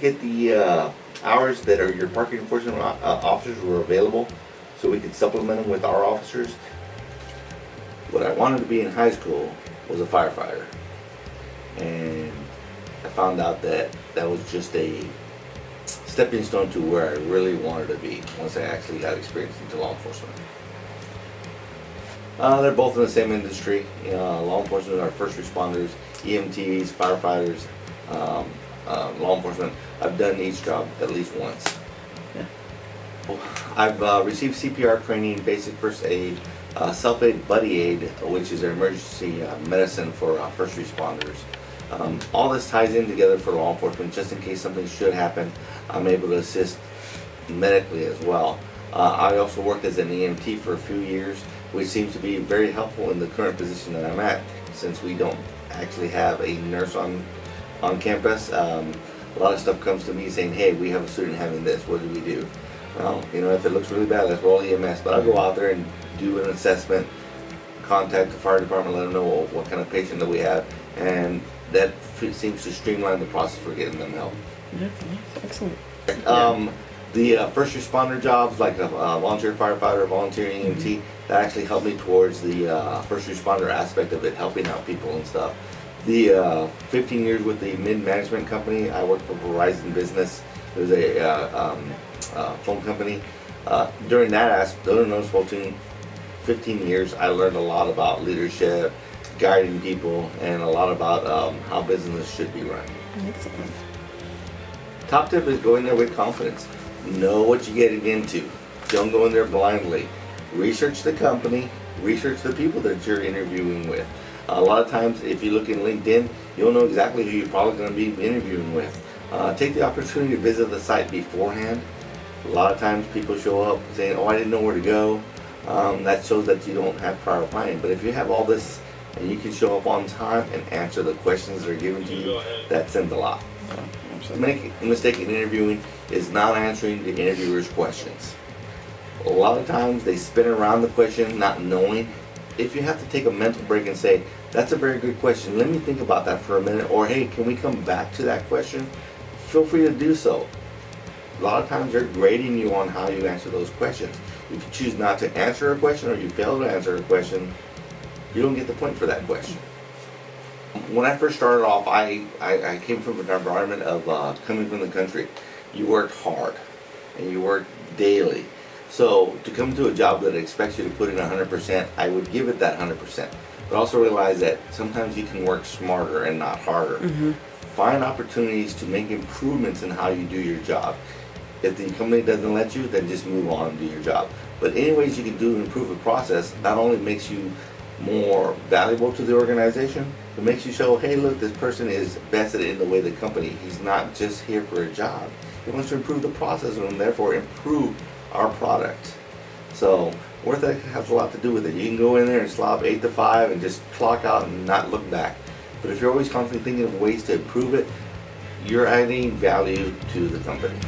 Get the hours that are your parking enforcement officers were available, so we could supplement them with our officers. What I wanted to be in high school was a firefighter, and I found out that that was just a stepping stone to where I really wanted to be once I actually got experience into law enforcement. They're both in the same industry. Law enforcement are first responders, EMTs, firefighters, law enforcement. I've done each job at least once. Yeah. I've received CPR training, basic first aid, self-aid buddy aid, which is an emergency medicine for first responders. All this ties in together for law enforcement. Just in case something should happen, I'm able to assist medically as well. I also worked as an EMT for a few years, which seems to be very helpful in the current position that I'm at, since we don't actually have a nurse on campus. A lot of stuff comes to me saying, hey, we have a student having this, what do we do? Well, if it looks really bad, let's roll EMS, but I'll go out there and do an assessment, contact the fire department, let them know what kind of patient that we have, and that seems to streamline the process for getting them help. Yeah, excellent. The first responder jobs, like a volunteer firefighter, volunteer EMT, that actually helped me towards the first responder aspect of it, helping out people and stuff. The 15 years with the mid-management company, I worked for Verizon Business. It was a phone company. During those 15 years, I learned a lot about leadership, guiding people, and a lot about how business should be run. Excellent. Top tip is go in there with confidence. Know what you're getting into. Don't go in there blindly. Research the company, research the people that you're interviewing with. A lot of times, if you look in LinkedIn, you'll know exactly who you're probably going to be interviewing with. Take the opportunity to visit the site beforehand. A lot of times people show up saying, oh, I didn't know where to go. That shows that you don't have prior planning. But if you have all this and you can show up on time and answer the questions that are given to you, that sends a lot. Make a mistake in interviewing is not answering the interviewer's questions. A lot of times they spin around the question not knowing. If you have to take a mental break and say, that's a very good question, let me think about that for a minute, or hey, can we come back to that question? Feel free to do so. A lot of times they're grading you on how you answer those questions. If you choose not to answer a question or you fail to answer a question, you don't get the point for that question. When I first started off, I came from an environment of coming from the country. You worked hard and you worked daily. So to come to a job that expects you to put in 100%, I would give it that 100%. But also realize that sometimes you can work smarter and not harder. Find opportunities to make improvements in how you do your job. If the company doesn't let you, then just move on and do your job. But any ways you can do to improve the process not only makes you more valuable to the organization, it makes you show, hey, look, this person is vested in the way the company. He's not just here for a job. He wants to improve the process and therefore improve our product. So work ethic has a lot to do with it. You can go in there and slop 8 to 5 and just clock out and not look back. But if you're always constantly thinking of ways to improve it, you're adding value to the company.